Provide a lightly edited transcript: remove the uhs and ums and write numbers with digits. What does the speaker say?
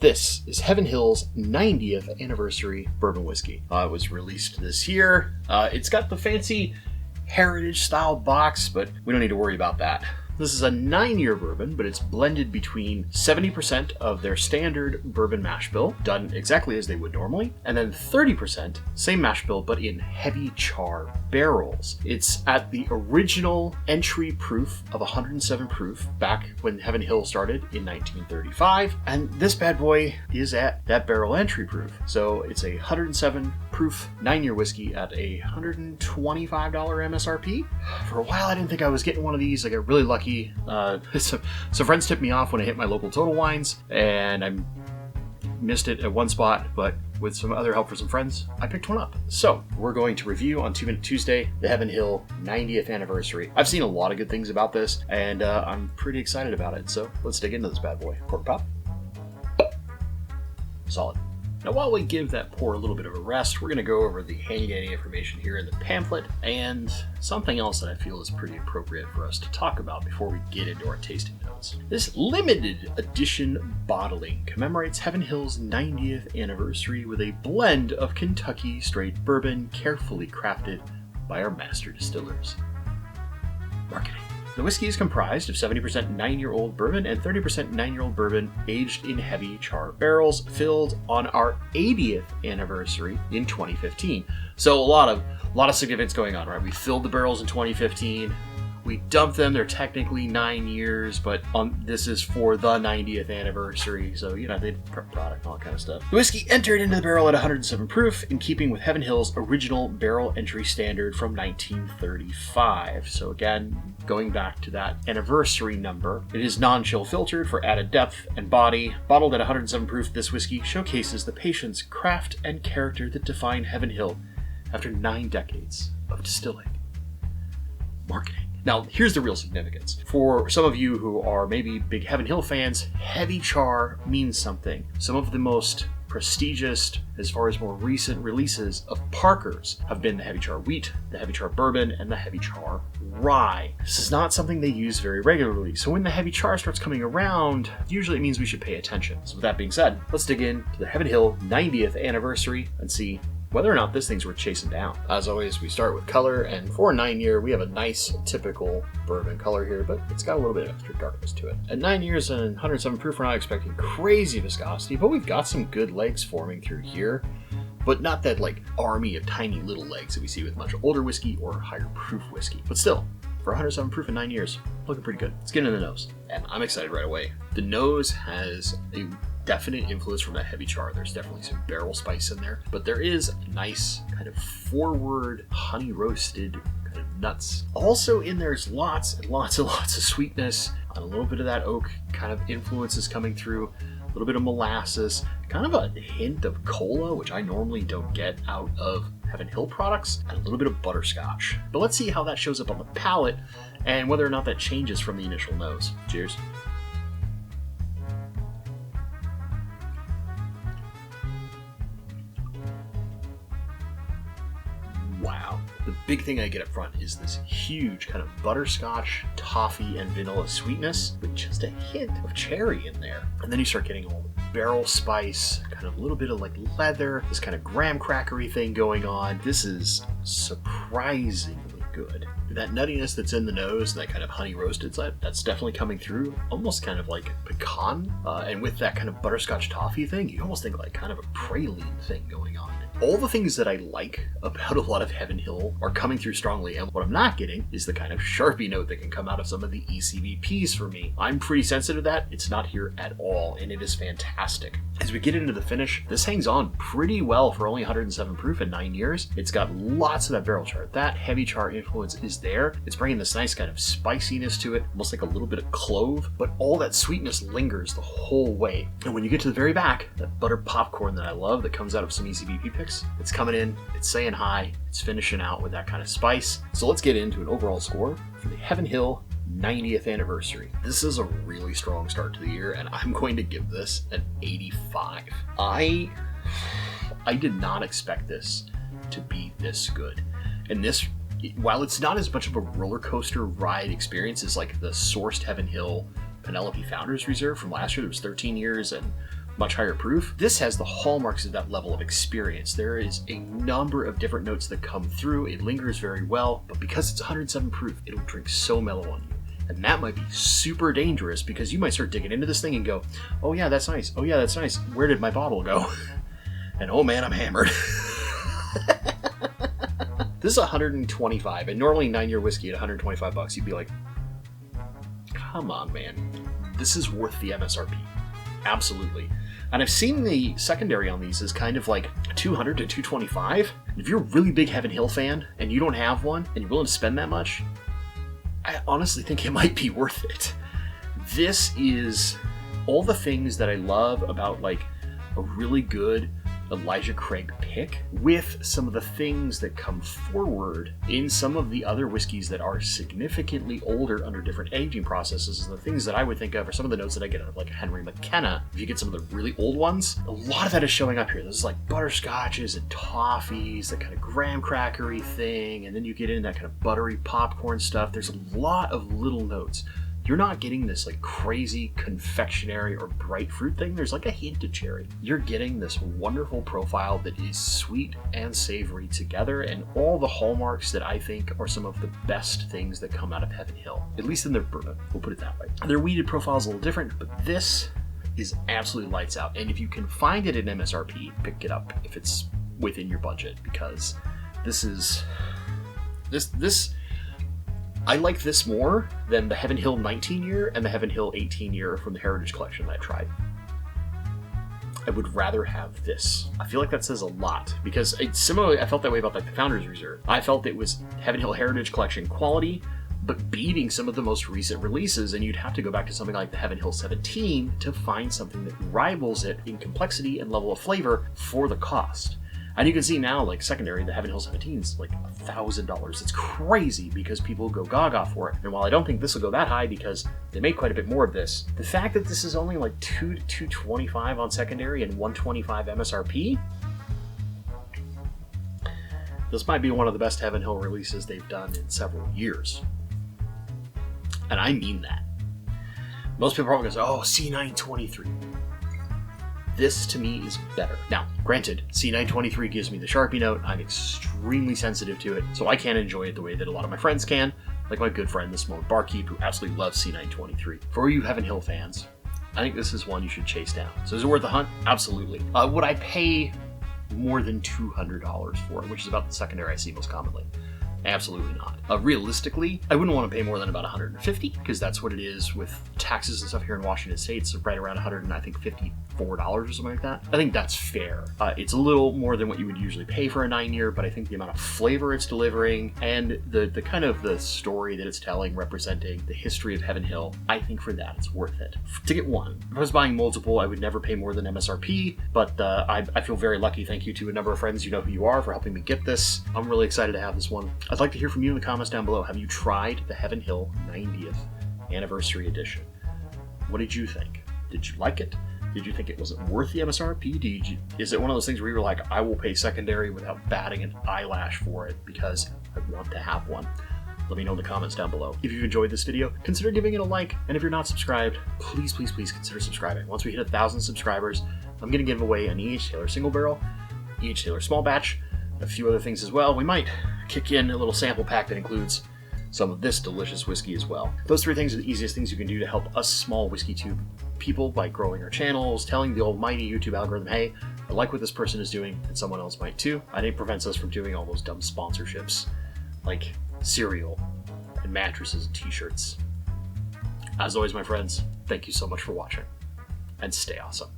This is Heaven Hill's 90th anniversary bourbon whiskey. It was released this year. It's got the fancy heritage style box, but we don't need to worry about that. This is a 9-year bourbon, but it's blended between 70% of their standard bourbon mash bill, done exactly as they would normally, and then 30% same mash bill, but in heavy char barrels. It's at the original entry proof of 107 proof back when Heaven Hill started in 1935, and this bad boy is at that barrel entry proof. So it's a 107 proof 9-year whiskey at a $125 MSRP. For a while, I didn't think I was getting one of these. I got really lucky. Some friends tipped me off when I hit my local Total Wines, and I missed it at one spot, but with some other help from some friends, I picked one up. So we're going to review on 2 Minute Tuesday the Heaven Hill 90th anniversary. I've seen a lot of good things about this, and I'm pretty excited about it. So let's dig into this bad boy. Cork pop. Solid. Now, while we give that pour a little bit of a rest, we're going to go over the handy-dandy information here in the pamphlet and something else that I feel is pretty appropriate for us to talk about before we get into our tasting notes. This limited edition bottling commemorates Heaven Hill's 90th anniversary with a blend of Kentucky straight bourbon carefully crafted by our master distillers. Marketing. The whiskey is comprised of 70% 9-year-old bourbon and 30% 9-year-old bourbon aged in heavy char barrels, filled on our 80th anniversary in 2015. So a lot of significance going on, right? We filled the barrels in 2015. We dumped them. They're technically 9 years, but this is for the 90th anniversary. So, they prep product and all that kind of stuff. The whiskey entered into the barrel at 107 proof, in keeping with Heaven Hill's original barrel entry standard from 1935. So again, going back to that anniversary number, it is non-chill filtered for added depth and body. Bottled at 107 proof, this whiskey showcases the patience, craft, and character that define Heaven Hill after 9 decades of distilling. Marketing. Now, here's the real significance. For some of you who are maybe big Heaven Hill fans, heavy char means something. Some of the most prestigious, as far as more recent releases of Parker's, have been the heavy char wheat, the heavy char bourbon, and the heavy char rye. This is not something they use very regularly, so when the heavy char starts coming around, usually it means we should pay attention. So with that being said, let's dig into the Heaven Hill 90th anniversary and see whether or not this thing's worth chasing down. As always, we start with color, and for a 9-year, we have a nice, typical bourbon color here, but it's got a little bit of extra darkness to it. At 9 years and 107 proof, we're not expecting crazy viscosity, but we've got some good legs forming through here, but not that army of tiny little legs that we see with much older whiskey or higher proof whiskey. But still, for 107 proof in 9 years, looking pretty good. Let's get into the nose, and I'm excited right away. The nose has a definite influence from that heavy char. There's definitely some barrel spice in there, but there is a nice kind of forward honey roasted kind of nuts. Also in there's lots and lots and lots of sweetness, and a little bit of that oak kind of influences coming through, a little bit of molasses, kind of a hint of cola, which I normally don't get out of Heaven Hill products, and a little bit of butterscotch. But let's see how that shows up on the palate and whether or not that changes from the initial nose. Cheers. Wow. The big thing I get up front is this huge kind of butterscotch, toffee, and vanilla sweetness with just a hint of cherry in there. And then you start getting all the barrel spice, kind of a little bit of leather, this kind of graham crackery thing going on. This is surprisingly good. That nuttiness that's in the nose, that kind of honey roasted side, that's definitely coming through, almost kind of like pecan. And with that kind of butterscotch toffee thing, you almost think kind of a praline thing going on. All the things that I like about a lot of Heaven Hill are coming through strongly, and what I'm not getting is the kind of Sharpie note that can come out of some of the ECVPs for me. I'm pretty sensitive to that. It's not here at all, and it is fantastic. As we get into the finish, this hangs on pretty well for only 107 proof in 9 years. It's got lots of that barrel char. That heavy char influence is there. It's bringing this nice kind of spiciness to it, almost like a little bit of clove, but all that sweetness lingers the whole way. And when you get to the very back, that butter popcorn that I love that comes out of some ECVP picks, it's coming in, it's saying hi, it's finishing out with that kind of spice. So let's get into an overall score for the Heaven Hill 90th anniversary. This is a really strong start to the year, and I'm going to give this an 85. I did not expect this to be this good. And this, while it's not as much of a roller coaster ride experience as the sourced Heaven Hill Penelope Founders Reserve from last year, that was 13 years and much higher proof. This has the hallmarks of that level of experience. There is a number of different notes that come through. It lingers very well, but because it's 107 proof, it'll drink so mellow on you. And that might be super dangerous because you might start digging into this thing and go, oh yeah, that's nice. Oh yeah, that's nice. Where did my bottle go? And oh man, I'm hammered. This is 125, and normally 9-year whiskey at $125, you'd be like, come on, man. This is worth the MSRP. Absolutely. And I've seen the secondary on these as kind of like 200 to 225. If you're a really big Heaven Hill fan and you don't have one and you're willing to spend that much, I honestly think it might be worth it. This is all the things that I love about like a really good Elijah Craig pick, with some of the things that come forward in some of the other whiskeys that are significantly older under different aging processes. And the things that I would think of are some of the notes that I get out of like a Henry McKenna. If you get some of the really old ones, a lot of that is showing up here. There's like butterscotches and toffees, that kind of graham crackery thing, and then you get into that kind of buttery popcorn stuff. There's a lot of little notes. You're not getting this like crazy confectionery or bright fruit thing. There's like a hint of cherry. You're getting this wonderful profile that is sweet and savory together, and all the hallmarks that I think are some of the best things that come out of Heaven Hill, at least in their bourbon. We'll put it that way. Their weeded profile is a little different, but this is absolutely lights out. And if you can find it at MSRP, pick it up if it's within your budget, because this I like this more than the Heaven Hill 19-year and the Heaven Hill 18-year from the Heritage Collection that I tried. I would rather have this. I feel like that says a lot, because similarly, I felt that way about like the Founders Reserve. I felt it was Heaven Hill Heritage Collection quality, but beating some of the most recent releases, and you'd have to go back to something like the Heaven Hill 17 to find something that rivals it in complexity and level of flavor for the cost. And you can see now, like secondary, the Heaven Hill 17 is like $1,000. It's crazy because people go gaga for it. And while I don't think this will go that high because they make quite a bit more of this, the fact that this is only like $2 to $225 on secondary and $125 MSRP, this might be one of the best Heaven Hill releases they've done in several years. And I mean that. Most people are probably going to say, oh, C923. This to me is better. Now, granted, C923 gives me the Sharpie note. I'm extremely sensitive to it, so I can't enjoy it the way that a lot of my friends can, like my good friend, the Small Barkeep, who absolutely loves C923. For you Heaven Hill fans, I think this is one you should chase down. So is it worth the hunt? Absolutely. Would I pay more than $200 for it, which is about the secondary I see most commonly? Absolutely not. Realistically, I wouldn't want to pay more than about $150, because that's what it is with taxes and stuff here in Washington State. It's right around $54 or something like that. I think that's fair. It's a little more than what you would usually pay for a 9-year, but I think the amount of flavor it's delivering and the kind of the story that it's telling, representing the history of Heaven Hill, I think for that it's worth it. To get one. If I was buying multiple, I would never pay more than MSRP, but I feel very lucky. Thank you to a number of friends, you know who you are, for helping me get this. I'm really excited to have this one. I'd like to hear from you in the comments down below. Have you tried the Heaven Hill 90th Anniversary Edition? What did you think? Did you like it? Did you think it wasn't worth the MSRP? Is it one of those things where you were like, I will pay secondary without batting an eyelash for it because I want to have one? Let me know in the comments down below. If you've enjoyed this video, consider giving it a like. And if you're not subscribed, please, please, please consider subscribing. Once we hit 1,000 subscribers, I'm going to give away an E.H. Taylor single barrel, E.H. Taylor small batch, a few other things as well. We might kick in a little sample pack that includes some of this delicious whiskey as well. Those 3 things are the easiest things you can do to help us small whiskey tube people by growing our channels, telling the almighty YouTube algorithm, hey, I like what this person is doing, and someone else might too. And it prevents us from doing all those dumb sponsorships like cereal and mattresses and t-shirts. As always, my friends, thank you so much for watching, and stay awesome.